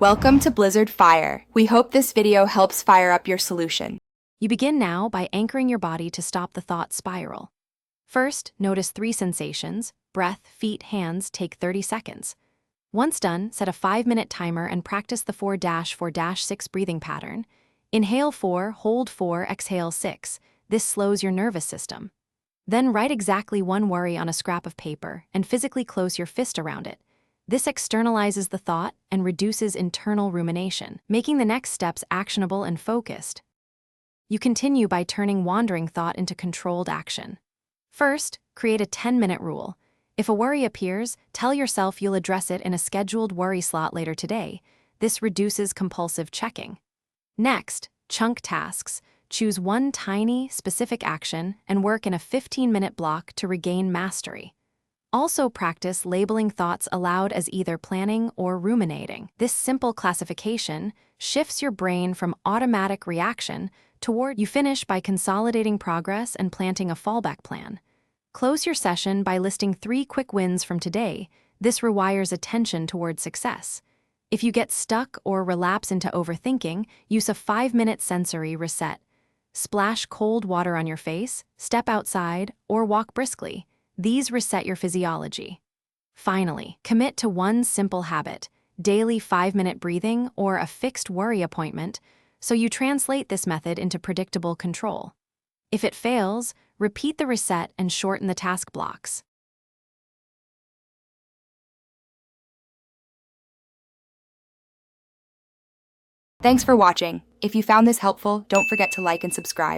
Welcome to Blizzard Fire. We hope this video helps fire up your solution. You begin now by anchoring your body to stop the thought spiral. First, notice 3 sensations: breath, feet, hands. Take 30 seconds. Once done, set a 5-minute timer and practice the 4-4-6 breathing pattern. Inhale 4, hold 4, exhale 6. This slows your nervous system. Then write exactly one worry on a scrap of paper and physically close your fist around it. This externalizes the thought and reduces internal rumination, making the next steps actionable and focused. You continue by turning wandering thought into controlled action. First, create a 10-minute rule. If a worry appears, tell yourself you'll address it in a scheduled worry slot later today. This reduces compulsive checking. Next, chunk tasks. Choose one tiny, specific action and work in a 15-minute block to regain mastery. Also practice labeling thoughts aloud as either planning or ruminating. This simple classification shifts your brain from automatic reaction toward. You finish by consolidating progress and planting a fallback plan. Close your session by listing 3 quick wins from today. This rewires attention toward success. If you get stuck or relapse into overthinking, use a 5-minute sensory reset. Splash cold water on your face, step outside, or walk briskly. These reset your physiology. Finally, commit to one simple habit: daily 5-minute breathing or a fixed worry appointment, so you translate this method into predictable control. If it fails, repeat the reset and shorten the task blocks. Thanks for watching. If you found this helpful, don't forget to like and subscribe.